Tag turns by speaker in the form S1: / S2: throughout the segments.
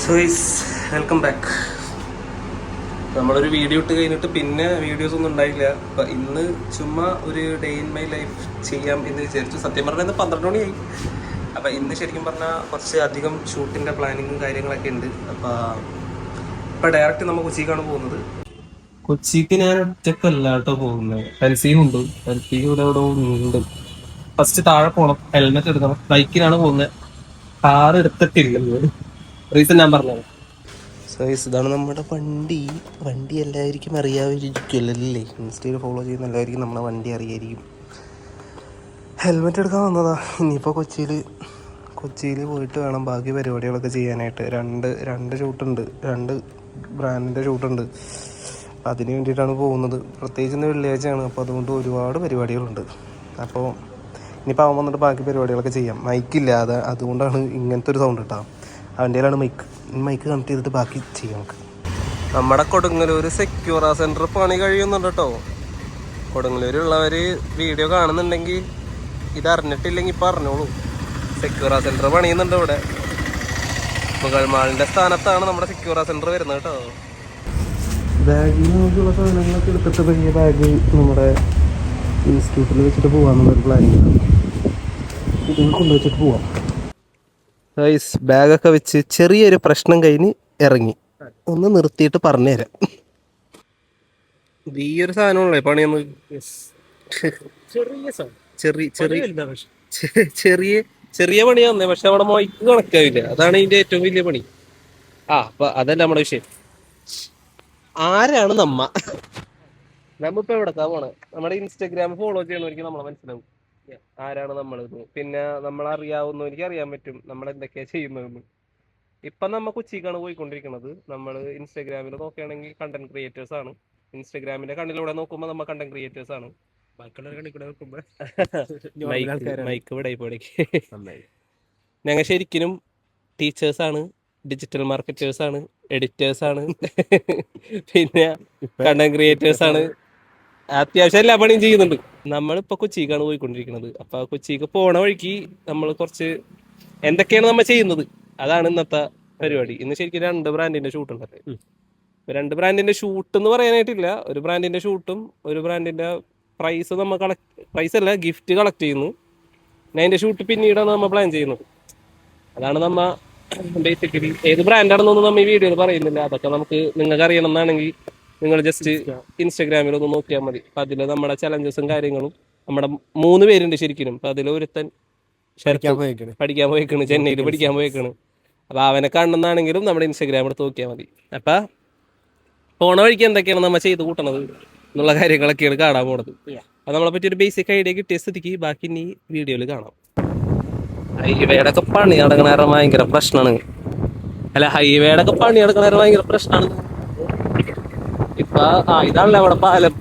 S1: So is welcome back. നമ്മളൊരു video ഇട്ട് കഴിഞ്ഞിട്ട് പിന്നെ വീഡിയോസ് ഒന്നും ഉണ്ടായില്ല. അപ്പം ഇന്ന് ചുമ്മാ ഒരു ഡേ ഇൻ മൈ ലൈഫ് ചെയ്യാം എന്ന് വിചാരിച്ചു. സത്യം പറഞ്ഞാൽ ഇന്ന് 12 മണിയായി. അപ്പം ഇന്ന് ശരിക്കും പറഞ്ഞാൽ കുറച്ച് അധികം ഷൂട്ടിൻ്റെ പ്ലാനിങ്ങും കാര്യങ്ങളൊക്കെ ഉണ്ട്. ഇപ്പം ഡയറക്റ്റ് നമ്മൾ കൊച്ചിക്കാണ് പോകുന്നത്. കൊച്ചിക്ക് ഞാൻ ഒറ്റക്കല്ല കേട്ടോ പോകുന്നത്, ഹെൽസിയുണ്ട്. ഹെൽസി ഇവിടെ ഇവിടെ ഉണ്ട്. ഫസ്റ്റ് താഴെ പോകണം, ഹെൽമെറ്റ് എടുക്കണം. ബൈക്കിലാണ് പോകുന്നത്, കാർ എടുത്തിട്ടില്ല. റീസൺ ഞാൻ പറഞ്ഞത്. സൈസ് ഇതാണ് നമ്മുടെ വണ്ടി. വണ്ടി എല്ലാവർക്കും അറിയാമായിരിക്കുമല്ലേ, ഇൻസ്റ്റയിൽ ഫോളോ ചെയ്യുന്ന എല്ലാവർക്കും നമ്മുടെ വണ്ടി അറിയായിരിക്കും. ഹെൽമെറ്റ് എടുക്കാൻ വന്നതാ. ഇനിയിപ്പോൾ കൊച്ചിയിൽ പോയിട്ട് വേണം ബാക്കി പരിപാടികളൊക്കെ ചെയ്യാനായിട്ട്. രണ്ട് ഷൂട്ടുണ്ട്, രണ്ട് ബ്രാൻഡിൻ്റെ ഷൂട്ടുണ്ട്. അതിന് വേണ്ടിയിട്ടാണ് പോകുന്നത്. പ്രത്യേകിച്ച് ഇന്ന് വെള്ളിയാഴ്ചയാണ്, അപ്പോൾ അതുകൊണ്ട് ഒരുപാട് പരിപാടികളുണ്ട്. അപ്പോൾ ഇനിയിപ്പോൾ അവൻ വന്നിട്ട് ബാക്കി പരിപാടികളൊക്കെ ചെയ്യാം. മൈക്കില്ല, അതുകൊണ്ടാണ് ഇങ്ങനത്തെ ഒരു സൗണ്ട് കിട്ടാം. അവൻ്റെയിലാണ് മൈക്ക് കണക്ട് ചെയ്തിട്ട് ബാക്കി ചെയ്യാം നമുക്ക്. നമ്മുടെ കൊടുങ്ങല്ലൂർ സെക്യൂറ സെൻറ്റർ പണി കഴിയുന്നുണ്ട് കേട്ടോ. കൊടുങ്ങല്ലൂരുള്ളവർ വീഡിയോ കാണുന്നുണ്ടെങ്കിൽ ഇത് അറിഞ്ഞിട്ടില്ലെങ്കിൽ ഇപ്പം അറിഞ്ഞോളൂ. സെക്യൂറ സെൻറ്റർ പണിയുന്നുണ്ട് ഇവിടെ. മുഗൾ മാളിൻ്റെ സ്ഥാനത്താണ് നമ്മുടെ സെക്യൂറ സെൻറ്റർ വരുന്നത് കേട്ടോ. ബാഗിൽ നമുക്കുള്ള സാധനങ്ങളൊക്കെ എടുത്തിട്ട് വലിയ ബാഗ് നമ്മുടെ ഇൻസ്റ്റിറ്റ്യൂട്ടിൽ വെച്ചിട്ട് പോകാമെന്നുള്ളൊരു പ്ലാനിങ്ങാണ്. ഇത് കൊണ്ടുവച്ചിട്ട് പോവാം. ബാഗൊക്കെ വെച്ച് ചെറിയൊരു പ്രശ്നം കഴിഞ്ഞ് ഇറങ്ങി. ഒന്ന് നിർത്തിയിട്ട് പറഞ്ഞുതരാം. ഈ ഒരു സാധനമുള്ളേ പണിയൊന്ന് ചെറിയ പണിയാന്നേ, പക്ഷെ അവിടെ മൈക്ക് കണക്കാവില്ല. അതാണ് ഇതിന്റെ ഏറ്റവും വലിയ പണി. അപ്പൊ അതല്ല നമ്മുടെ വിഷയം. ആരാണ് നമ്മിപ്പോ എവിടക്കാ പോണേ? നമ്മുടെ ഇൻസ്റ്റാഗ്രാം ഫോളോ ചെയ്യണവർക്ക് നമ്മളെ മനസ്സിലാവും ആരാണ് നമ്മളെന്ന്. പിന്നെ നമ്മളറിയാവുന്നവർക്ക് അറിയാൻ പറ്റും നമ്മൾ എന്തൊക്കെയാ ചെയ്യുന്നതെന്ന്. ഇപ്പം നമ്മൾ കൊച്ചിക്കാണ് പോയിക്കൊണ്ടിരിക്കുന്നത്. നമ്മൾ ഇൻസ്റ്റാഗ്രാമിൽ നോക്കുകയാണെങ്കിൽ കണ്ടന്റ് ക്രിയേറ്റേഴ്സ് ആണ്. ഇൻസ്റ്റാഗ്രാമിന്റെ കണ്ണിലൂടെ നോക്കുമ്പോൾ നമ്മൾ കണ്ടന്റ് ക്രിയേറ്റേഴ്സ് ആണ്. മൈക്ക് വിടയിപ്പോടേക്ക്. ഞങ്ങൾ ശരിക്കും ടീച്ചേഴ്സാണ്, ഡിജിറ്റൽ മാർക്കറ്റേഴ്സ് ആണ്, എഡിറ്റേഴ്സ് ആണ്, പിന്നെ കണ്ടന്റ് ക്രിയേറ്റേഴ്സ് ആണ്. അത്യാവശ്യം എല്ലാ പണിയും ചെയ്യുന്നുണ്ട്. നമ്മളിപ്പോൾ കൊച്ചിക്കാണ് പോയിക്കൊണ്ടിരിക്കുന്നത്. അപ്പൊ കൊച്ചിക്ക് പോണ വഴിക്ക് നമ്മൾ കുറച്ച് എന്തൊക്കെയാണ് നമ്മൾ ചെയ്യുന്നത്, അതാണ് ഇന്നത്തെ പരിപാടി. ഇന്ന് ശരിക്കും 2 ബ്രാൻഡിന്റെ ഷൂട്ട് ഉണ്ടല്ലേ. 2 ബ്രാൻഡിന്റെ ഷൂട്ട് എന്ന് പറയാനായിട്ടില്ല. ഒരു ബ്രാൻഡിന്റെ ഷൂട്ടും ഒരു ബ്രാൻഡിന്റെ പ്രൈസ് പ്രൈസ് അല്ല, ഗിഫ്റ്റ് കളക്ട് ചെയ്യുന്നു. അതിന്റെ ഷൂട്ട് പിന്നീടാണ് നമ്മൾ പ്ലാൻ ചെയ്യുന്നത്. അതാണ് നമ്മ ബേസിക്കലി. ഏത് ബ്രാൻഡാണെന്നൊന്നും നമ്മൾ ഈ വീഡിയോയിൽ പറയുന്നില്ല. അതൊക്കെ നമുക്ക് നിങ്ങൾക്ക് അറിയണം എന്നാണെങ്കിൽ നിങ്ങൾ ജസ്റ്റ് ഇൻസ്റ്റാഗ്രാമിലൊന്ന് നോക്കിയാൽ മതി. അപ്പൊ അതില് നമ്മുടെ ചലഞ്ചസും കാര്യങ്ങളും. നമ്മുടെ 3 പേരുണ്ട് ശരിക്കും. അപ്പൊ അതിൽ ഒരുത്തൻ പഠിക്കാൻ പോയേക്കാണ്, ചെന്നൈയിൽ പഠിക്കാൻ പോയേക്കാണ്. അപ്പൊ അവനെ കാണുന്നതാണെങ്കിലും നമ്മുടെ ഇൻസ്റ്റാഗ്രാം എടുത്ത് നോക്കിയാൽ മതി. അപ്പൊ പോണ വഴിക്ക് എന്തൊക്കെയാണ് നമ്മൾ ചെയ്ത് കൂട്ടണത് എന്നുള്ള കാര്യങ്ങളൊക്കെയാണ് കാണാൻ പോണത്. അത് നമ്മളെ പറ്റി ഒരു ബേസിക് ഐഡിയ കിട്ടിയ സ്ഥിതിക്ക് ബാക്കി ഇനി വീഡിയോയിൽ കാണാം. ഹൈവേയുടെ ഒക്കെ പണി നടക്കണ ഭയങ്കര പ്രശ്നമാണ്. ഹൈവേയുടെ ഒക്കെ പണി നടക്കണ ഭയങ്കര പ്രശ്നമാണ്. ഇപ്പൊ ഇതാണല്ലോ അവിടെ പാലം.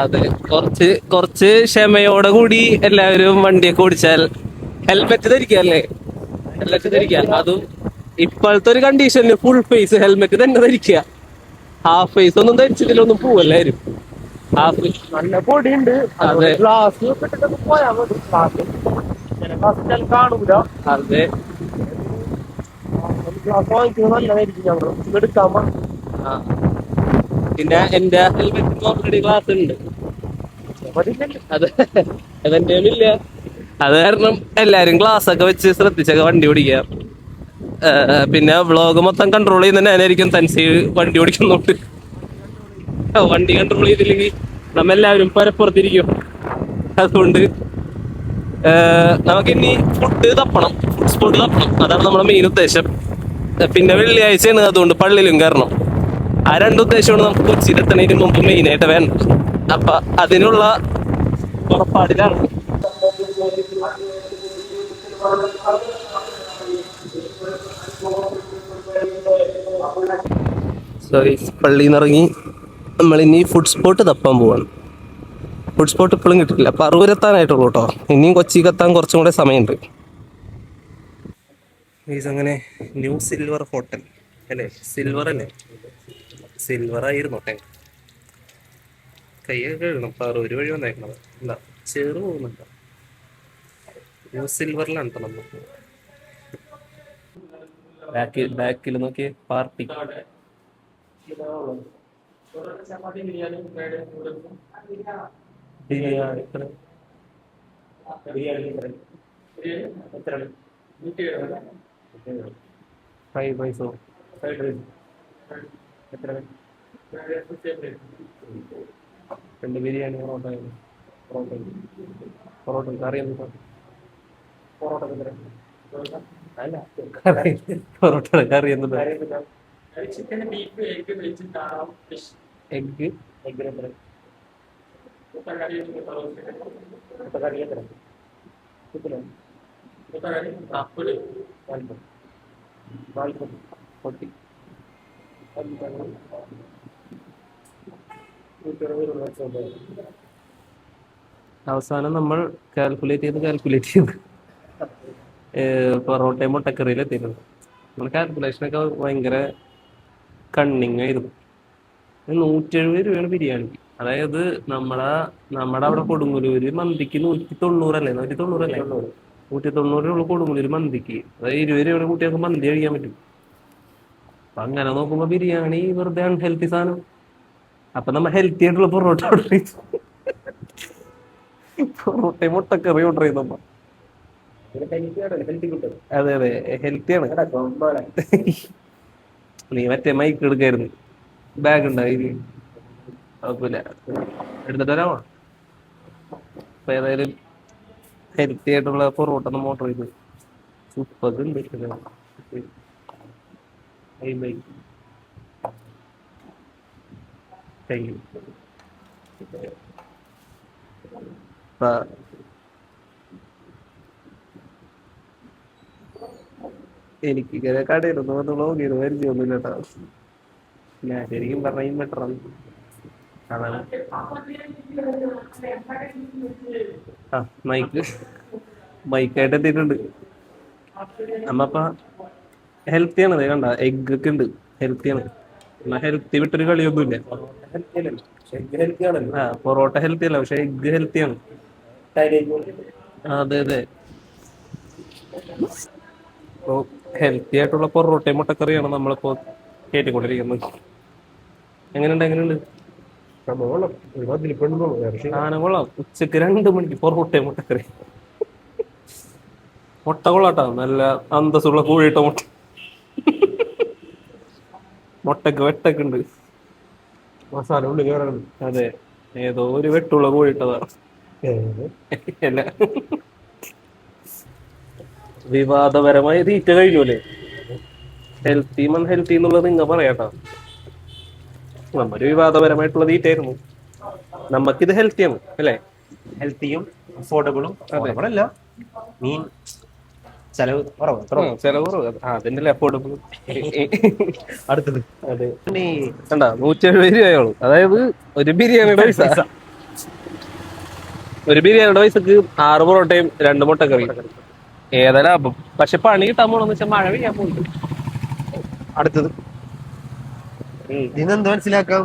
S1: അതെ, കുറച്ച് ക്ഷമയോടെ കൂടി എല്ലാവരും വണ്ടിയൊക്കെ ഓടിച്ചാൽ. Helmet ധരിക്കല്ലേ, helmet ധരിക്കാം. അതും ഇപ്പോഴത്തെ ഒരു കണ്ടീഷനിൽ ഫുൾ ഫേസ് ഹെൽമെറ്റ് തന്നെ ധരിക്കുക. ഹാഫ് ഫേസ് ഒന്നും ധരിച്ചതിലൊന്നും പോവല്ലാരും. നല്ല പൊടിയുണ്ട്. അതെ, ഗ്ലാസ് കാണൂല. അതെ, ഗ്ലാസ് വാങ്ങിക്കുന്നത് നല്ലതായിരിക്കും. ഞങ്ങൾ എടുക്കാൻ. പിന്നെ എന്റെ ഹെൽമെറ്റിന് ഓൾറെഡി ഗ്ലാസ് ഉണ്ട്. അതെ, അതെന്റെ ഇല്ല. അത് കാരണം എല്ലാരും ഗ്ലാസ് ഒക്കെ വെച്ച് ശ്രദ്ധിച്ചൊക്കെ വണ്ടി ഓടിക്കാം. പിന്നെ വ്ളോഗ് മൊത്തം കൺട്രോൾ ചെയ്യുന്ന ഞാനായിരിക്കും. തൻസി വണ്ടി ഓടിക്കുന്നുണ്ട്. വണ്ടി കൺട്രോൾ ചെയ്തില്ലെങ്കിൽ നമ്മെല്ലാവരും പരപ്പുറത്തിരിക്കും. അതുകൊണ്ട് നമുക്കിനി ഫുഡ് സ്പോട്ട് തപ്പണം. അതാണ് നമ്മുടെ മെയിൻ ഉദ്ദേശം. പിന്നെ വെള്ളിയാഴ്ചയാണ്, അതുകൊണ്ട് പള്ളിയിലും കയറണം. ആ 2 ഉദ്ദേശമാണ് നമുക്ക് കൊച്ചിയിൽ എത്തണതിന് മുമ്പ് മെയിനായിട്ട് വേണ്ടത്. അപ്പൊ അതിനുള്ള പുറപ്പാടിലാണ്. പള്ളിയിൽ നിന്ന് ഇറങ്ങി നമ്മളിനി ഫുഡ് സ്പോട്ട് തപ്പാൻ പോവാണ്. ഫുഡ് സ്പോട്ട് ഇപ്പോഴും കിട്ടില്ല. അപ്പൊ അറുപതെത്താനായിട്ടുള്ളൂ കേട്ടോ. ഇനിയും കൊച്ചിക്ക് എത്താൻ കുറച്ചും കൂടെ സമയമുണ്ട്. അങ്ങനെ ന്യൂ സിൽവർ ഹോട്ടൽ അല്ലേ, സിൽവർ അല്ലേ, സിൽവർ ആയിരുന്നോട്ടെ. കൈയൊക്കെ കഴുകണം. 60 വഴി വന്നേക്കണത്. എന്താ ചേറ് പോകുന്നുണ്ടോ? സിൽവറിലാണ് കേട്ടോ നമുക്ക്. ബാക്കിൽ നോക്കിയേ പാർട്ടി ബിരിയാണി ഫ്രൈഡ് റൈസോ എത്ര? 2 ബിരിയാണി, പൊറോട്ട കറി എന്താ? പൊറോട്ട അല്ല പൊറോട്ട കറി എന്താ? എഗ് അവസാനം നമ്മൾ കാൽക്കുലേറ്റ് ചെയ്ത് പൊറോട്ടയും മുട്ടക്കറിയിൽ എത്തിയിട്ടുണ്ട്. നമ്മൾ കാൽക്കുലേഷനൊക്കെ ഭയങ്കര കണ്ണിങ് ആയിരുന്നു. 170 രൂപയാണ് ബിരിയാണിക്ക്. അതായത് നമ്മുടെ അവിടെ കൊടുങ്ങല്ലൂര് മന്തിക്ക് 190 190 190 കൊടുങ്ങല്ലൂര് മന്തിക്ക്. അതായത് 20 രൂപയുടെ കുട്ടികൾക്ക് മന്തി കഴിക്കാൻ പറ്റും. അപ്പൊ അങ്ങനെ നോക്കുമ്പോ ബിരിയാണി വെറുതെ അൺഹെൽത്തി സാധനം. അപ്പൊ നമ്മ ഹെൽത്തി ആയിട്ടുള്ള പൊറോട്ട ഓർഡർ ചെയ്തു. പൊറോട്ടയും മുട്ടക്കറി ഓർഡർ ചെയ്തപ്പോ അതെ ഹെൽത്തിയാണ്. നീ മറ്റേ മൈക്ക് എടുക്കായിരുന്നു. ബാഗ് ഉണ്ടായി കുഴപ്പമില്ല, എടുത്തിട്ട് വരാമോ? അപ്പൊ ഏതായാലും ഹെൽത്തി ആയിട്ടുള്ള പൊറോട്ട നമ്മൾ ഓർഡർ ചെയ്തു. സൂപ്പർ ഉണ്ട്. എനിക്ക് ഇങ്ങനെ കടയിലൊന്നും വന്ന് വ്ളോഗ് ചെയ്ത് പരിചയമൊന്നുമില്ല കേട്ടോ. ഞാൻ ശരിക്കും പറഞ്ഞ ഇൻവെർട്ടറാണ്. അതാണ് മൈക്കായിട്ട് എത്തിയിട്ടുണ്ട്. നമ്മപ്പ ഹെൽത്തിയാണ്. കണ്ട എഗ് ഒക്കെ ഉണ്ട്, ഹെൽത്തിയാണ്. എന്നാ ഹെൽത്തി വിട്ടൊരു കളിയൊന്നുമില്ല. പൊറോട്ട ഹെൽത്തി അല്ല, പക്ഷെ എഗ് ഹെൽത്തിയാണ്. അതെ അപ്പോ ഹെൽത്തി ആയിട്ടുള്ള പൊറോട്ടയും മുട്ടക്കറിയാണ് നമ്മളിപ്പോ കേട്ടിക്കൊണ്ടിരിക്കുന്നത്. എങ്ങനെയുണ്ട്? സാധനം കൊള്ളാം. ഉച്ചക്ക് 2 മണിക്ക് പൊറോട്ടയും മുട്ടക്കറി. മുട്ട കൊള്ളാട്ടോ, നല്ല അന്തസ്സുള്ള കോഴിയിട്ട മുട്ട. മുട്ടക്ക് വെട്ടൊക്കെ ഉണ്ട്, മസാല ഉള്ളിൽ കയറാണ്. അതെ, ഏതോ ഒരു വെട്ടുള്ള കോഴിയിട്ടതാ. അല്ല, വിവാദപരമായ തീറ്റ കഴിഞ്ഞൂലേ. ഹെൽത്തി അൺഹെൽത്തി എന്നുള്ളത് നിങ്ങൾ പറയാട്ടോ. നമ്മൊരു വിവാദപരമായിട്ടുള്ള തീറ്റയായിരുന്നു. നമുക്കിത് ഹെൽത്തിയാണ് അല്ലേ? ഹെൽത്തിയും അഫോർഡബിളും. അല്ല മീൻ ചെലവ് കുറവ്. അതിന്റെ അഫോർഡബിൾ. അടുത്തത് അതെ കണ്ടാ 170 രൂപയുള്ളൂ. അതായത് ഒരു ബിരിയാണിയുടെ പൈസക്ക് 6 പൊറോട്ടയും 2 മുട്ടക്കറി. ഏതാ ലാഭം? പക്ഷെ പണി കിട്ടാൻ പോണെന്ന് വെച്ചാൽ മഴ പെയ്യാൻ പോകുന്നുണ്ട്. അടുത്തത് ഇതെന്ത് മനസ്സിലാക്കാം?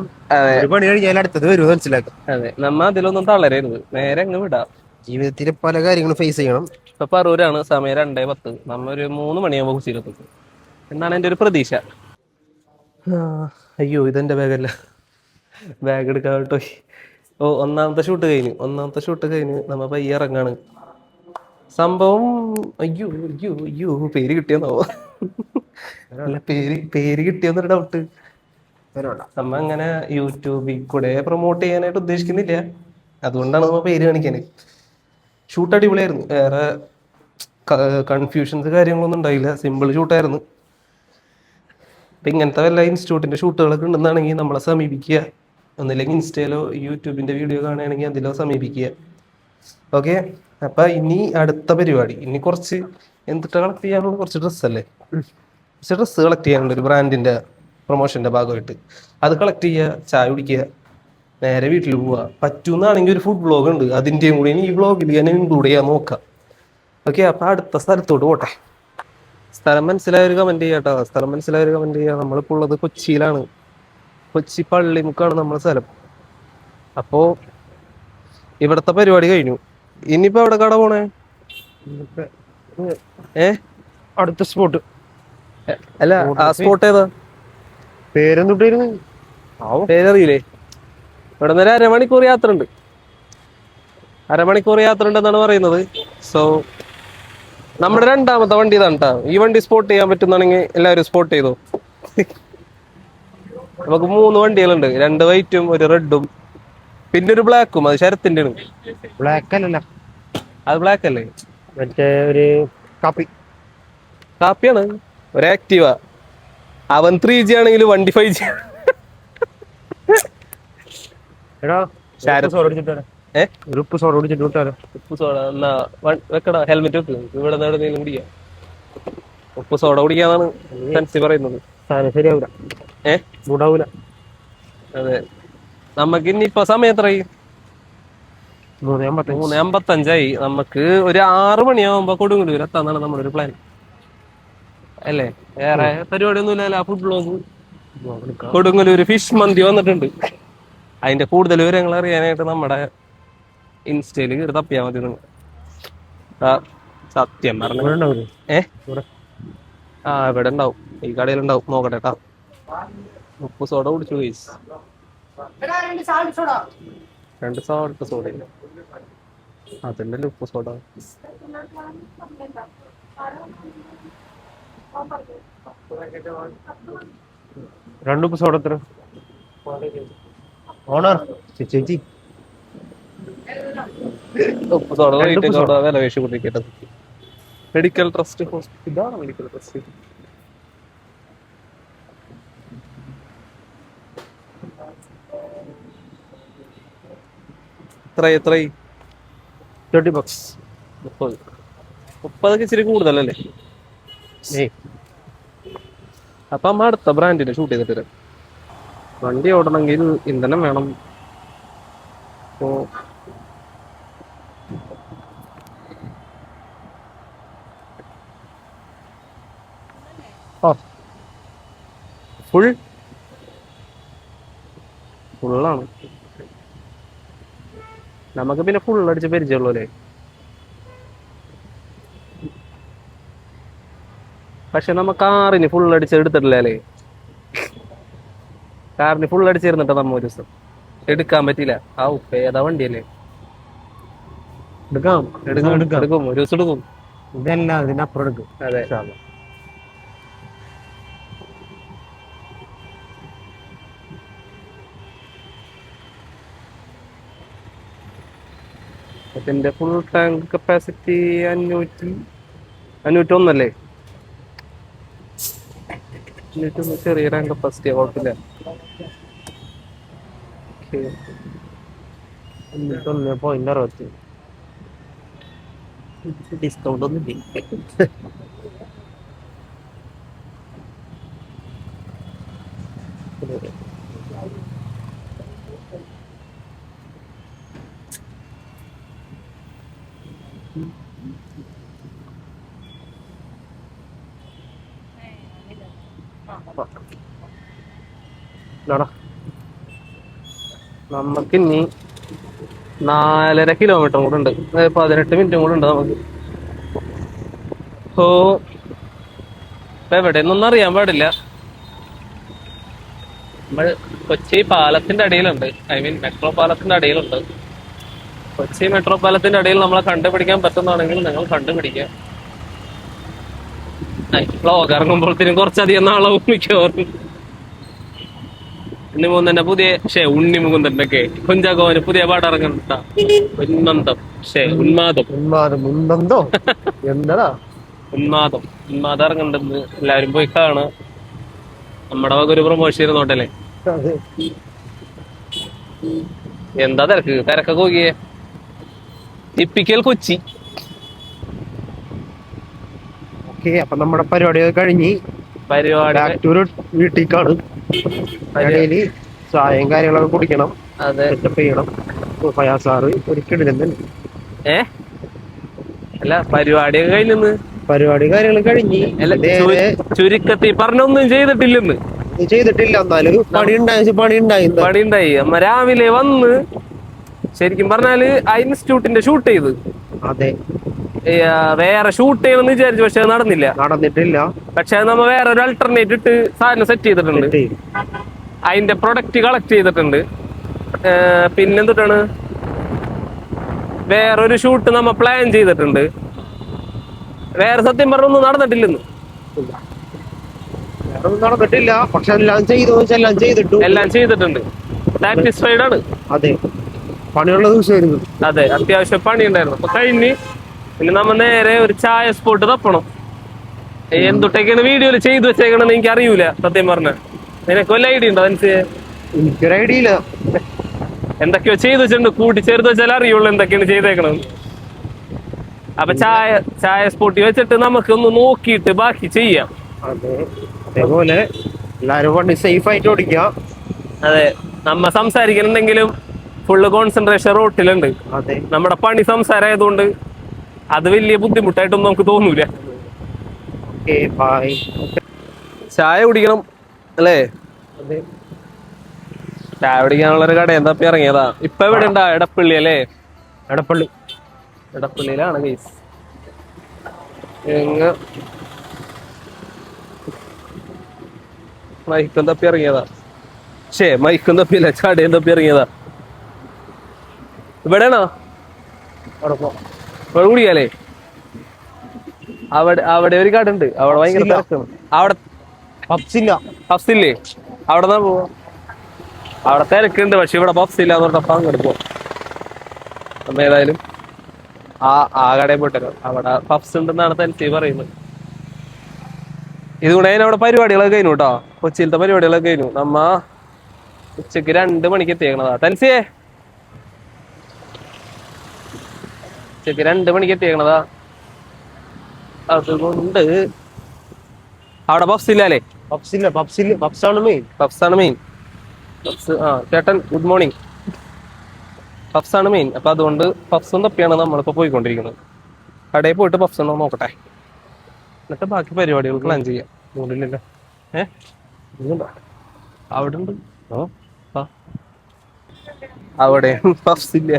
S1: പണി കഴിഞ്ഞാൽ അടുത്തത് വരും മനസ്സിലാക്കാം. അതെ, നമ്മ അതിലൊന്നും തളരരുത്, നേരെ അങ്ങ് വിടാം. ജീവിതത്തിലെ പല കാര്യങ്ങളും ഫേസ് ചെയ്യണം. ഇപ്പൊ പറൂരാണ്, സമയം 2:10. നമ്മ ഒരു 3 മണിയാകുമ്പോ കുച്ചിയിലെത്തും എന്നാണ് എന്റെ ഒരു പ്രതീക്ഷ. അയ്യോ, ഇതെന്റെ ബാഗല്ല. ബാഗ് എടുക്കാൻ കേട്ടോ. ഒന്നാമത്തെ ഷൂട്ട് കഴിഞ്ഞു നമ്മ പയ്യെ ഇറങ്ങാണ്. സംഭവം അയ്യോ പേര് കിട്ടിയെന്നാവോ? അല്ല, പേര് കിട്ടിയെന്നൊരു ഡൗട്ട്. നമ്മ അങ്ങനെ യൂട്യൂബിൽ കൂടെ പ്രൊമോട്ട് ചെയ്യാനായിട്ട് ഉദ്ദേശിക്കുന്നില്ല, അതുകൊണ്ടാണ് നമ്മ പേര് കാണിക്കാന്. ഷൂട്ട് അടിപൊളിയായിരുന്നു, വേറെ കൺഫ്യൂഷൻസ് കാര്യങ്ങളൊന്നും ഉണ്ടായില്ല. സിമ്പിൾ ഷൂട്ടായിരുന്നു. അപ്പം ഇങ്ങനത്തെ വല്ല ഇൻസ്റ്റിറ്റ്യൂട്ടിൻ്റെ ഷൂട്ടുകളൊക്കെ ഉണ്ടെന്നാണെങ്കിൽ നമ്മളെ സമീപിക്കുക. ഒന്നില്ലെങ്കിൽ ഇൻസ്റ്റയിലോ യൂട്യൂബിൻ്റെ വീഡിയോ കാണുകയാണെങ്കിൽ അതിലോ സമീപിക്കുക. ഓക്കെ, അപ്പം ഇനി അടുത്ത പരിപാടി, ഇനി കുറച്ച് എന്തിട്ട് കളക്ട് ചെയ്യാനുള്ള കുറച്ച് ഡ്രസ്സല്ലേ, കുറച്ച് ഡ്രസ്സ് കളക്ട് ചെയ്യാനുണ്ട് ഒരു ബ്രാൻഡിൻ്റെ പ്രൊമോഷൻ്റെ ഭാഗമായിട്ട്. അത് കളക്ട് ചെയ്യുക, ചായ കുടിക്കുക, നേരെ വീട്ടിൽ പോവുക. പറ്റുമെന്നാണെങ്കിൽ ഒരു ഫുഡ് വ്ളോഗ് ഉണ്ട്, അതിൻ്റെയും കൂടി ഈ വ്ളോഗിൽ ഞാൻ ഇൻക്ലൂഡ് ചെയ്യാൻ നോക്കാം. ഓക്കെ, അപ്പം അടുത്ത സ്ഥലത്തോട്ട് പോട്ടെ. സ്ഥലം മനസ്സിലായൊരു കമൻറ്റ് ചെയ്യാം കേട്ടോ. നമ്മളിപ്പോൾ ഉള്ളത് കൊച്ചിയിലാണ്. കൊച്ചി പള്ളിമുക്കാണ് നമ്മുടെ സ്ഥലം. അപ്പോൾ ഇവിടുത്തെ പരിപാടി കഴിഞ്ഞു. ഇനിയിപ്പോൾ എവിടെ കട പോണേ?
S2: അടുത്ത സ്പോട്ട്
S1: അല്ല ആ സ്പോട്ട് ഏതാ?
S2: പേരെന്തുട്ടായിരുന്നു?
S1: പേരറിയില്ലേ? ഇവിടെ നിന്ന് 1 അരമണിക്കൂർ യാത്ര ഉണ്ട്. 1 അരമണിക്കൂർ യാത്ര ഉണ്ടെന്നാണ് പറയുന്നത്. സോ നമ്മുടെ രണ്ടാമത്തെ വണ്ടി ഇതാണ് കേട്ടോ. ഈ വണ്ടി സ്പോട്ട് ചെയ്യാൻ പറ്റുന്നാണെങ്കിൽ എല്ലാവരും സ്പോട്ട് ചെയ്തു. നമുക്ക് 3 വണ്ടികളുണ്ട്, 2 വൈറ്റും 1 റെഡും പിന്നെ ഒരു ബ്ലാക്കും. അത് ശരത്തിന്റെ ആണ്.
S2: ബ്ലാക്ക് അല്ലല്ല,
S1: അത് ബ്ലാക്ക് അല്ലേ?
S2: മറ്റേ ഒരു കാപ്പി.
S1: കാപ്പിയാണ്. ഒരു ആക്റ്റീവ. അവൻ 3G ആണെങ്കിൽ വണ്ടി 5G.
S2: എടാ ഒരു ഉപ്പ് സോഡ കുടിച്ചിട്ട് വിട്ടാലോ?
S1: ഉപ്പ് സോഡ എന്നാ വെക്കടാ, ഹെൽമെറ്റ് വെക്ക്. ഇവിടെ എവിടെയെങ്കിലും കുടിക്കാം. ഉപ്പ് സോഡ കുടിക്കാന്നാണ് ഫാൻസി പറയുന്നത്.
S2: സാധനം ശരിയാവൂല, മൂടാവൂല.
S1: അതെ. നമുക്ക് ഇനിയിപ്പോ സമയം എത്രയായി? 3:55. നമുക്ക് ഒരു 6 മണിയാവുമ്പോ കൊടുങ്ങല്ലൂർ എത്താന്നാണ് നമ്മുടെ ഒരു പ്ലാൻ അല്ലേ? വേറെ പരിപാടിയൊന്നും ഇല്ലല്ലോ. ഫുഡ് ബ്ലോഗ് കൊടുങ്ങല്ലൂര് ഫിഷ് മന്തി വന്നിട്ടുണ്ട്. അതിന്റെ കൂടുതൽ വിവരങ്ങൾ അറിയാനായിട്ട് നമ്മുടെ ഇൻസ്റ്റയില് കയറി തപ്പിയാൽ മതി നിങ്ങൾ. സത്യം പറഞ്ഞു. ഇവിടെ ഉണ്ടാവും, ഈ കടയിലുണ്ടാവും. നോക്കട്ടെ കേട്ടാ. ഉപ്പ് സോഡ കുടിച്ചു ഗൈസ്. 2 salt soda. അതിന്റെ ഉപ്പ് സോഡ.
S2: രണ്ട് ഉപ്പ് സോഡ എത്ര? ഓണർ ചേച്ചി
S1: ഉപ്പ് സോഡ വില വേഷി കുടിക്കട്ടെ. Medical trust hospital. ഇതാണ് മെഡിക്കൽ ട്രസ്റ്റ്. എത്രയായി?
S2: 30 bucks.
S1: 30 ഇച്ചിരി കൂടുതലല്ലേ? അപ്പൊ അമ്മ അടുത്ത ബ്രാൻഡിനെ ഷൂട്ട് ചെയ്തിട്ട് തരാം. വണ്ടി ഓടണമെങ്കിൽ ഇന്ധനം വേണം. ഫുള്ളാണ്. നമുക്ക് പിന്നെ ഫുൾ അടിച്ച് പരിചയമുള്ളൂ അല്ലേ? പക്ഷെ നമ്മ കാറിന് ഫുൾ അടിച്ച് എടുത്തിട്ടില്ല അല്ലേ? കാറിന് ഫുൾ അടിച്ചിരുന്നിട്ട് നമ്മ ഒരു ദിവസം എടുക്കാൻ പറ്റില്ല. ഏതാ വണ്ടിയല്ലേ? എടുക്കും ഒരു ദിവസം എടുക്കും.
S2: ഇതെല്ലാം അതിനപ്പുറം എടുക്കും.
S1: അതെ. ഇതിന്റെ ഫുൾ ടാങ്ക് കപ്പാസിറ്റി 501 അല്ലേ? 501 ചെറിയ ടാങ്ക് കപ്പാസിറ്റി, കുഴപ്പമില്ല.
S2: 501.60.
S1: ഡിസ്കൗണ്ട് ഒന്നും ഇല്ല. നമുക്കിനി 4.5 കിലോമീറ്റർ കൂടെ ഉണ്ട്. 18 മിനിറ്റും കൂടെ ഉണ്ട് നമുക്ക്. ഇപ്പൊ എവിടെയൊന്നും അറിയാൻ പാടില്ല. നമ്മൾ കൊച്ചി പാലത്തിന്റെ അടിയിലുണ്ട്. മെട്രോ പാലത്തിന്റെ അടിയിലുണ്ട്. കൊച്ചി മെട്രോ പാലത്തിന്റെ അടിയിൽ നമ്മളെ കണ്ടുപിടിക്കാൻ പറ്റുന്നതാണെങ്കിൽ നിങ്ങൾ കണ്ടുപിടിക്കുക. വ്ലോഗ് ഇറങ്ങുമ്പോഴത്തേനും കുറച്ചധികം നാളാവും മിക്കവാറും. ഉണ്ണിമുകുന്ദന്റെ ഉണ്ണിമുകുന്ദന്റെ ഒക്കെ കുഞ്ചാക്കോന് പുതിയ പാട്ട് ഇറങ്ങുന്നുണ്ടാ. ഉന്മാദം ഇറങ്ങുന്നുണ്ടെന്ന് എല്ലാരും പോയി കാണുക. നമ്മുടെ വക ഒരു പ്രൊമോഷൻ ഇരുന്നോട്ടല്ലേ. എന്താ തിരക്കൊക്കെ നോക്കിയേ. ടിപ്പിക്കൽ കൊച്ചി.
S2: അപ്പൊ നമ്മുടെ പരിപാടി കഴിഞ്ഞ് വീട്ടിലേക്കാണ്. ചായയും കാര്യങ്ങളൊക്കെ കുടിക്കണം. സെറ്റപ്പ് ചെയ്യണം. സാറ് ഒരിക്കലും
S1: അല്ല പരിപാടിയൊക്കെ കഴിഞ്ഞെന്ന്.
S2: പരിപാടി കാര്യങ്ങൾ കഴിഞ്ഞ്
S1: ചുരുക്കത്തിൽ പറഞ്ഞൊന്നും ചെയ്തിട്ടില്ലെന്ന്.
S2: എന്നാലും പണിയുണ്ടായി.
S1: അമ്മ രാവിലെ വന്ന് ശരിക്കും പറഞ്ഞാല് ആ ഇൻസ്റ്റിറ്റ്യൂട്ടിന്റെ ഷൂട്ട് ചെയ്ത്.
S2: അതെ.
S1: വേറെ ഷൂട്ട് ചെയ്യണമെന്ന് വിചാരിച്ചു, പക്ഷെ അത്
S2: നടന്നിട്ടില്ല.
S1: പക്ഷെ നമ്മ വേറെ ഒരു അൾട്ടർനേറ്റ് ഇട്ട് സാധനം സെറ്റ് ചെയ്തിട്ടുണ്ട്. അതിന്റെ പ്രൊഡക്റ്റ് കളക്ട് ചെയ്തിട്ടുണ്ട്. പിന്നെന്താണ്, വേറൊരു ഷൂട്ട് നമ്മ പ്ലാൻ ചെയ്തിട്ടുണ്ട്. വേറെ സത്യം പറഞ്ഞൊന്നും നടന്നിട്ടില്ലെന്ന്.
S2: നടന്നിട്ടില്ല, പക്ഷെ എല്ലാം ചെയ്തിട്ടുണ്ട്.
S1: സാറ്റിസ്ഫൈഡ് ആണ്.
S2: അതെ, പണിയുള്ള ദിവസമായിരുന്നു.
S1: അതെ, അത്യാവശ്യം പണി ഉണ്ടായിരുന്നു. അപ്പൊ കഴിഞ്ഞ് പിന്നെ നമ്മ നേരെ ഒരു ചായ സ്പോട്ട് തപ്പണം. എന്തൊട്ടൊക്കെയാണ് വീഡിയോയിൽ ചെയ്തു വെച്ചേക്കണെന്ന് എനിക്ക് അറിയൂല സത്യം പറഞ്ഞ. നിനക്ക് വല്ല ഐഡിയ ഉണ്ടോ?
S2: എനിക്കൊരു ഐഡിയ ഇല്ല.
S1: എന്തൊക്കെയോ ചെയ്തു വെച്ചിട്ടുണ്ട്, കൂട്ടിച്ചേർത്ത് വെച്ചാൽ അറിയുള്ളൂ എന്തൊക്കെയാണ് ചെയ്തേക്കണെന്ന്. അപ്പൊ ചായ സ്പോട്ടി വെച്ചിട്ട് നമുക്ക് ഒന്ന് നോക്കിയിട്ട് ബാക്കി ചെയ്യാം.
S2: അതെ, അതേപോലെ എല്ലാരും വണ്ടി സേഫ് ആയിട്ട് ഓടിക്കാം.
S1: അതെ, നമ്മ സംസാരിക്കുന്നുണ്ടെങ്കിലും ഫുള്ള് കോൺസെൻട്രേഷൻ റോട്ടിലുണ്ട്.
S2: അതെ,
S1: നമ്മുടെ പണി സംസാരമായതുകൊണ്ട് അത് വലിയ ബുദ്ധിമുട്ടായിട്ടൊന്നും നമുക്ക് തോന്നൂല. ചായ കുടിക്കണം അല്ലേ? ചായ കുടിക്കാനുള്ളൊരു കട എന്താ ഇറങ്ങിയതാ. ഇപ്പൊ എവിടെ ഉണ്ടാ? എടപ്പള്ളി അല്ലേ? എടപ്പള്ളിയിലാണ് കേസ്. മൈക്കും തപ്പി ഇറങ്ങിയതാ. മൈക്കും തപ്പിയല്ല, ചാടയും തപ്പി ഇറങ്ങിയതാ. ഇവിടെയാണോ കുടിക്കാലേ? അവിടെ ഒരു കട ഉണ്ട്, അവിടെ ഭയങ്കര തിരക്കാണ്. അവിടെ പഫ്സില്ലേ? അവിടെ പോവാ. അവിടെ തിരക്കുണ്ട്, പക്ഷെ ഇവിടെ പഫ്സ് ഇല്ല എന്ന് പറഞ്ഞപ്പോ അങ്ങോട്ട് പോവാം. നമ്മ ഏതായാലും ആ കടയിൽ പോയിട്ടല്ലോ. അവിടെ പഫ്സ് ഉണ്ടെന്നാണ് തനിച്ച് പറയുന്നത്. ഇതുകൊണ്ട് അവിടെ പരിപാടികളൊക്കെ കഴിഞ്ഞു കേട്ടോ. കൊച്ചിയിലത്തെ പരിപാടികളൊക്കെ കഴിഞ്ഞു. നമ്മ ഉച്ചക്ക് 2 മണിക്ക് എത്തിയേക്കണതാ. തൻസിയേ, ഉച്ചക്ക് 2 മണിക്ക് എത്തിയേക്കണതാ. അതുകൊണ്ട് അവിടെ പഫ്സ് ഇല്ലല്ലേ? പഫ്സാണ് മെയിൻ. ചേട്ടൻ ഗുഡ് മോർണിംഗ്. പഫ്സാണ് മെയിൻ. അപ്പൊ അതുകൊണ്ട് പഫ്സും തപ്പിയാണ് നമ്മളിപ്പോ പോയിക്കൊണ്ടിരിക്കുന്നത്. കടയിൽ പോയിട്ട് പഫ്സ് ഉണ്ടോ നോക്കട്ടെ, എന്നിട്ട് ബാക്കി പരിപാടികൾ പ്ലാൻ ചെയ്യാം. അതുകൊണ്ടില്ലല്ലോ. അവിടെ ഉണ്ട്. അവിടെ പഫ്സ് ഇല്ല.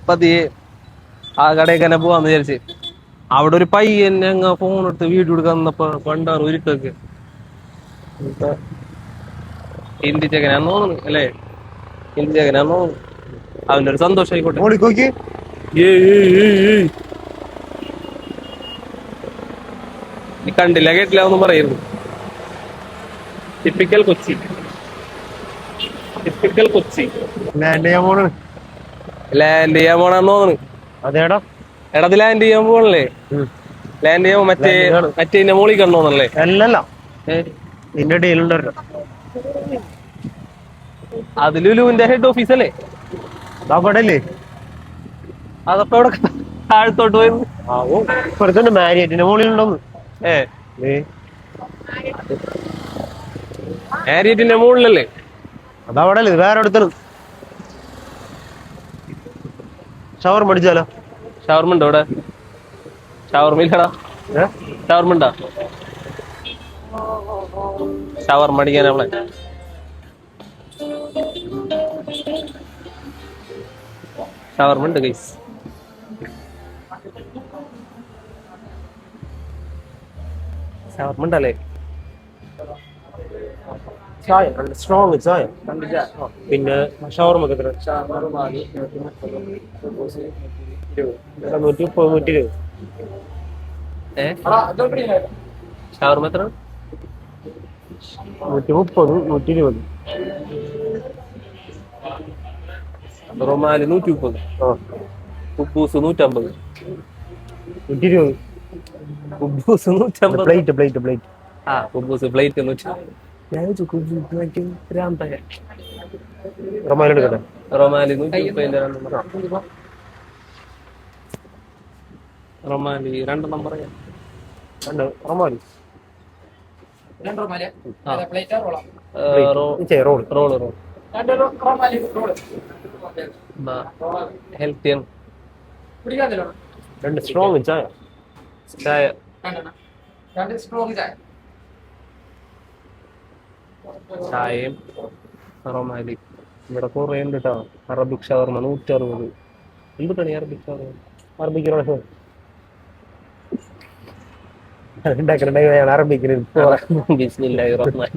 S1: പതിയെ ആ കടയൊക്കെ തന്നെ പോവാന്ന് വിചാരിച്ച്. അവിടെ ഒരു പയ്യൻ ഞങ്ങ ഫോൺ എടുത്ത് വീഡിയോ എടുക്കാൻ വന്നപ്പോ പണ്ടാറ് ഒരുക്കൊക്കെ ഹിന്ദി ചെക്കനാന്ന് തോന്നുന്നു അല്ലേ? ഹിന്ദി ചെക്കനാന്ന് തോന്നുന്നു. അവന്റെ ഒരു സന്തോഷം ആയിക്കോട്ടെ. നീ കണ്ടില്ല കേട്ടില്ല ഒന്നും പറയുന്നു. ടിപ്പിക്കൽ കൊച്ചി. ലാൻഡ് ചെയ്യാൻ പോണെന്ന് തോന്നുന്നു.
S2: അതേടാ,
S1: എടത് ലാൻഡ് ചെയ്യാൻ പോകണല്ലേ? ലാൻഡ് ചെയ്യാൻ മറ്റേ മോളിൽ കണ്ടോന്നല്ലേ?
S2: അല്ലല്ല, നിന്റെ ഡീലുണ്ടല്ലോ.
S1: അത് ലുലുവിന്റെ ഹെഡ് ഓഫീസ് അല്ലേ?
S2: അതല്ലേ?
S1: അതപ്പോ ഇവിടെ താഴത്തോട്ട് പോയിരുന്നു.
S2: മാരിയറ്റിന്റെ മുകളിലുണ്ടോന്ന്.
S1: മാരിയറ്റിന്റെ മുകളിലല്ലേ?
S2: അതവിടെ അല്ലേ? വേറെ അടുത്താണ്. ഷവർമ അടിച്ചാലോ?
S1: ഷവർമ ഉണ്ടോ ഇവിടെ? ഷവർമ ഇല്ലടാ. ഷവർമ ഉണ്ടോ? ഷവർമ അടിക്കാൻ അവളെ. ഷവർമ ഉണ്ട് ഗൈസ്. ഷവർമ ഉണ്ടല്ലേ?
S2: ചായ സ്ട്രോങ് ചായ. പിന്നെ ഷവർമ 130-120.
S1: ഷവർമ എത്ര?
S2: 130-120.
S1: റൊമാലി 130. കുബൂസ് 150.
S2: 120.
S1: കുബൂസ് 150.
S2: പ്ലേറ്റ്.
S1: കുബൂസ് പ്ലേറ്റ് 100.
S2: റൊമാലി എടുക്കട്ടെ.
S1: റൊമാലി 130. റൊമാലി 2 നമ്പർ.
S2: റൊമാലി
S1: റോള് ഹെൽത്തിയാണ്.
S2: 2 സ്ട്രോങ് ചായ.
S1: ചായയും റൊമാലി ഇവിടെ കുറേ ഉണ്ട് കേട്ടോ. അറബിക് ഷവർമ 160. എന്തിട്ടാണ് ഈ അറബിക് ഷവർമ?
S2: അറബിക്ക് ഉണ്ടാക്കുന്നുണ്ടെങ്കിൽ അറബിക്കിന്
S1: ബിസ്മില്ലാഹിർ റഹ്മാൻ.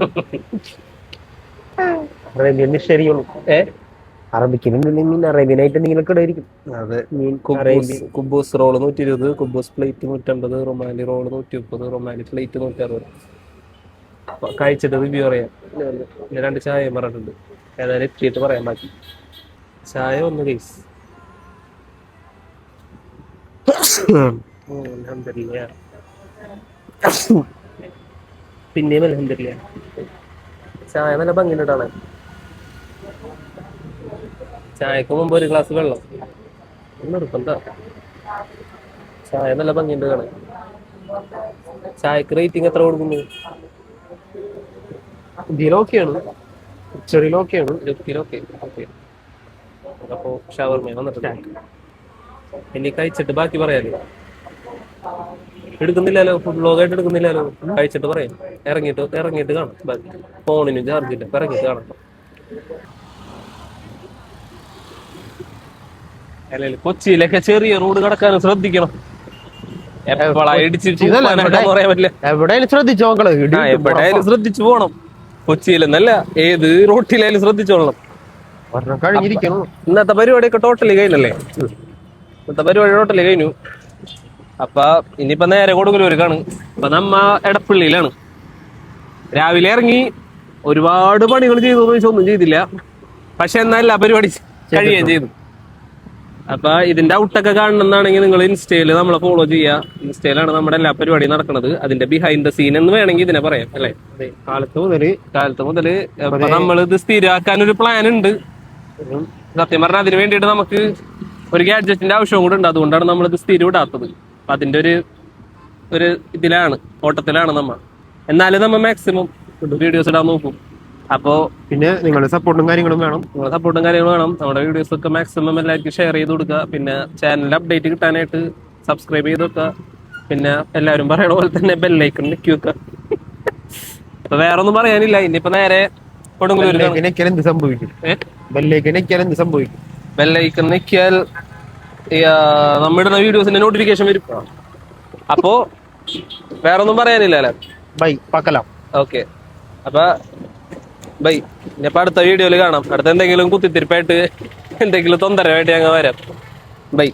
S2: അറേബ്യൻ ശരിയുള്ളൂ. അറബിക്കിനും പിന്നെ അറേബ്യനായിട്ട് എന്തെങ്കിലുമൊക്കെ ഇടായിരിക്കും.
S1: അതെ.
S2: അറേബ്യൻ
S1: കുബൂസ് റോള് 120, കുബൂസ് plate 150, rumali roll 130, rumali plate 160. കഴിച്ചിട്ട് റിവ്യൂ പറയാം. ഞാൻ 2 ചായ പറഞ്ഞിട്ടുണ്ട്. ഏതായാലും എത്തിയിട്ട് പറയാൻ ബാക്കി. ചായ ഒന്ന് കേസ്. അൽഹംദുലില്ലാ. പിന്നെയും അൽഹംദുലില്ലാ. ചായ നല്ല ഭംഗിയിട്ടാണ്. ചായക്ക് മുമ്പ് ഒരു ഗ്ലാസ് വെള്ളം നിർബന്ധ. ചായ നല്ല ഭംഗിയുണ്ട് കാണാൻ. ചായക്ക് റേറ്റിംഗ് എത്ര കൊടുക്കുന്നു?
S2: ഇതിലൊക്കെയാണ്, ചെറിയിലൊക്കെയാണ്.
S1: ഓക്കെ. അപ്പോ ഷവർമ വന്നിട്ടുണ്ട്. ഇനി കഴിച്ചിട്ട് ബാക്കി പറയാലോ. എടുക്കുന്നില്ലല്ലോ, ഫുഡ് വ്ലോഗായിട്ട് എടുക്കുന്നില്ലല്ലോ. കഴിച്ചിട്ട് പറയാം. ഇറങ്ങിയിട്ട് കാണാം ബാക്കി. ഫോണിന് ചാർജ് ഇല്ല, ഇറങ്ങിയിട്ട് കാണാം. അല്ലെങ്കിൽ കൊച്ചിയിലൊക്കെ ചെറിയ റോഡ് കടക്കാനും ശ്രദ്ധിക്കണം. എപ്പോഴാണ് ഇടിച്ചിട്ട് പറയാൻ പറ്റില്ല.
S2: എവിടെയാലും ശ്രദ്ധിച്ചു നോക്കള്.
S1: എവിടെയായാലും ശ്രദ്ധിച്ചു പോണം. കൊച്ചിയിലെന്നല്ല, ഏത് റോട്ടിലായാലും ശ്രദ്ധിച്ചോളണം.
S2: കഴിഞ്ഞിരിക്കണം.
S1: ഇന്നത്തെ പരിപാടിയൊക്കെ ടോട്ടലി കഴിഞ്ഞല്ലേ? കഴിഞ്ഞു. അപ്പൊ ഇനിയിപ്പൊ നേരെ കൊടുങ്ങല്ലൂർക്കാണ്. ഇപ്പൊ നമ്മ എടപ്പള്ളിയിലാണ്. രാവിലെ ഇറങ്ങി ഒരുപാട് പണികൾ ചെയ്തു ഒന്നും ചെയ്തില്ല. പക്ഷെ എന്നല്ല പരിപാടി കഴിയുകയും ചെയ്തു. അപ്പൊ ഇതിന്റെ ഔട്ടൊക്കെ കാണണമെന്നാണെങ്കിൽ നിങ്ങൾ ഇൻസ്റ്റയില് നമ്മളെ ഫോളോ ചെയ്യുക. ഇൻസ്റ്റയിലാണ് നമ്മുടെ എല്ലാ പരിപാടിയും നടക്കുന്നത്. അതിന്റെ ബിഹൈൻഡ് ദ സീൻ എന്ന് വേണമെങ്കിൽ ഇതിനെ പറയാം അല്ലെ? കാലത്ത് മുതല് നമ്മൾ ഇത് സ്ഥിരമാക്കാൻ ഒരു പ്ലാൻ ഉണ്ട്. സത്യം പറഞ്ഞാൽ അതിന് വേണ്ടിയിട്ട് നമുക്ക് ഒരു ഗാഡ്ജറ്റിന്റെ ആവശ്യവും കൂടെ ഉണ്ട്. അതുകൊണ്ടാണ് നമ്മളിത് സ്ഥിരം ഇടാത്തത്. അപ്പൊ അതിന്റെ ഒരു ഓട്ടത്തിലാണ് നമ്മ. എന്നാലും നമ്മ മാക്സിമം വീഡിയോസ് ഇടാൻ നോക്കും. അപ്പോ
S2: പിന്നെ നിങ്ങളുടെ സപ്പോർട്ടും കാര്യങ്ങളും വേണം.
S1: നമ്മുടെ വീഡിയോസ് ഒക്കെ മാക്സിമം എല്ലാവർക്കും ഷെയർ ചെയ്ത് കൊടുക്കുക. പിന്നെ ചാനലിൽ അപ്ഡേറ്റ് കിട്ടാനായിട്ട് സബ്സ്ക്രൈബ് ചെയ്ത് വെക്കുക. പിന്നെ എല്ലാവരും പറയണ പോലെ തന്നെ ബെല്ലൈക്കൺ നിൽക്കി വെക്കുക. അപ്പൊ വേറെ ഒന്നും പറയാനില്ല. ഇനിയിപ്പോ നേരെ കൊടുങ്ങല്ലൂർ.
S2: എന്ത് സംഭവിക്കും?
S1: ബെല്ലൈക്കൺ നിൽക്കിയാൽ നമ്മുടെ വീഡിയോസിന്റെ നോട്ടിഫിക്കേഷൻ വരും. അപ്പോ വേറെ ഒന്നും പറയാനില്ല അല്ലേ?
S2: ബൈ, പാക്കലാം.
S1: ഓക്കെ, അപ്പൊ ബൈ. ഇനിയിപ്പോ അടുത്ത വീഡിയോയിൽ കാണാം. അടുത്ത എന്തെങ്കിലും കുത്തിത്തിരിപ്പായിട്ട് എന്തെങ്കിലും തൊന്തരമായിട്ട് ഞങ്ങൾ വരാം. ബൈ.